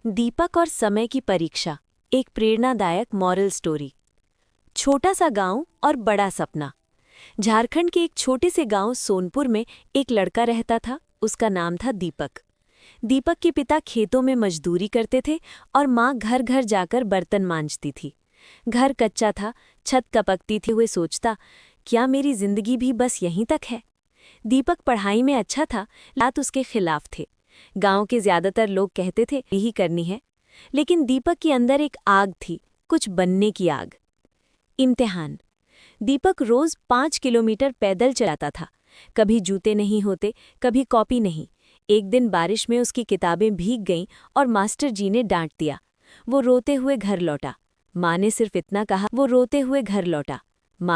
दीपक और समय की परीक्षा, एक प्रेरणादायक मॉरल स्टोरी। छोटा सा गांव और बड़ा सपना। झारखंड के एक छोटे से गांव सोनपुर में एक लड़का रहता था। उसका नाम था दीपक। दीपक के पिता खेतों में मजदूरी करते थे और माँ घर घर जाकर बर्तन मांजती थी। घर कच्चा था, छत कपकती थी। हुए सोचता, क्या मेरी जिंदगी भी बस यहीं तक है। दीपक पढ़ाई में अच्छा था, लात उसके खिलाफ थे। गांव के ज्यादातर लोग कहते थे यही करनी है, लेकिन दीपक के अंदर एक आग थी, कुछ बनने की आग। इम्तिहान। दीपक रोज 5 किलोमीटर पैदल चलाता था। कभी जूते नहीं होते, कभी कॉपी नहीं। एक दिन बारिश में उसकी किताबें भीग गईं और मास्टर जी ने डांट दिया। वो रोते हुए घर लौटा। माँ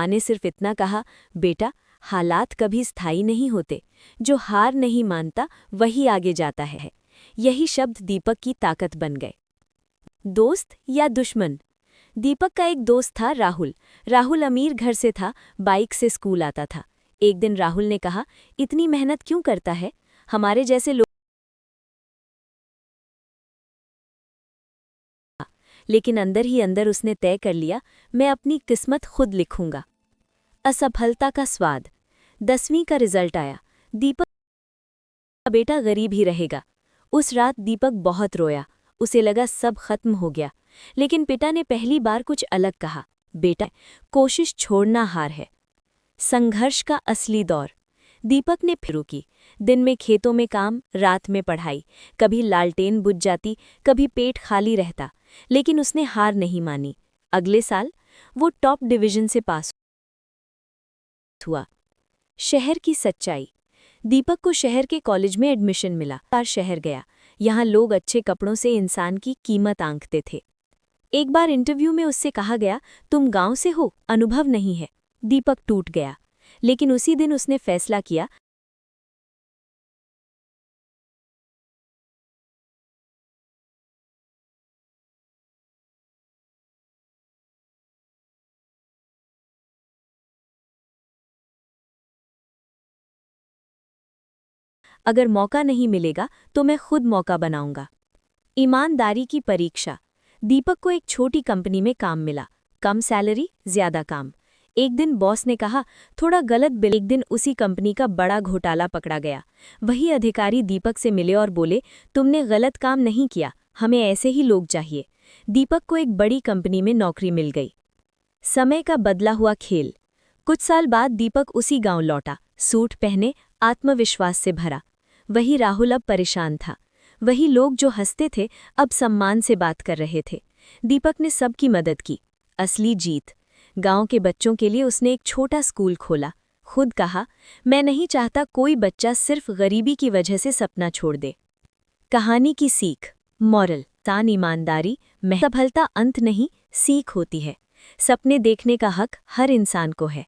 ने सिर्फ इतना कहा, बेटा, हालात कभी स्थायी नहीं होते। जो हार नहीं मानता वही आगे जाता है। यही शब्द दीपक की ताकत बन गए। दोस्त या दुश्मन। दीपक का एक दोस्त था, राहुल। राहुल अमीर घर से था, बाइक से स्कूल आता था। एक दिन राहुल ने कहा, इतनी मेहनत क्यों करता है, हमारे जैसे लोग। लेकिन अंदर ही अंदर उसने तय कर लिया, मैं अपनी किस्मत खुद लिखूंगा। असफलता का स्वाद। 10वीं का रिजल्ट आया। दीपक का बेटा गरीब ही रहेगा। उस रात दीपक बहुत रोया। उसे लगा सब खत्म हो गया। लेकिन पिता ने पहली बार कुछ अलग कहा, बेटा, कोशिश छोड़ना हार है। संघर्ष का असली दौर। दीपक ने फिर की। दिन में खेतों में काम, रात में पढ़ाई। कभी लालटेन बुझ जाती, कभी पेट खाली रहता, लेकिन उसने हार नहीं मानी। अगले साल वो टॉप डिवीजन से पास हुआ। शहर की सच्चाई। दीपक को शहर के कॉलेज में एडमिशन मिला। बार शहर गया। यहाँ लोग अच्छे कपड़ों से इंसान की कीमत आंकते थे। एक बार इंटरव्यू में उससे कहा गया, तुम गांव से हो, अनुभव नहीं है। दीपक टूट गया। लेकिन उसी दिन उसने फैसला किया, अगर मौका नहीं मिलेगा तो मैं खुद मौका बनाऊंगा। ईमानदारी की परीक्षा। दीपक को एक छोटी कंपनी में काम मिला। कम सैलरी, ज्यादा काम। एक दिन बॉस ने कहा, थोड़ा गलत बिल। एक दिन उसी कंपनी का बड़ा घोटाला पकड़ा गया। वही अधिकारी दीपक से मिले और बोले, तुमने गलत काम नहीं किया, हमें ऐसे ही लोग चाहिए। दीपक को एक बड़ी कंपनी में नौकरी मिल गई। समय का बदला हुआ खेल। कुछ साल बाद दीपक उसी गांव लौटा, सूट पहने, आत्मविश्वास से भरा। वही राहुल अब परेशान था। वही लोग जो हंसते थे अब सम्मान से बात कर रहे थे। दीपक ने सबकी मदद की। असली जीत। गांव के बच्चों के लिए उसने एक छोटा स्कूल खोला। खुद कहा, मैं नहीं चाहता कोई बच्चा सिर्फ गरीबी की वजह से सपना छोड़ दे। कहानी की सीख। मॉरल। तान ईमानदारी सफलता अंत नहीं, सीख होती है। सपने देखने का हक हर इंसान को है।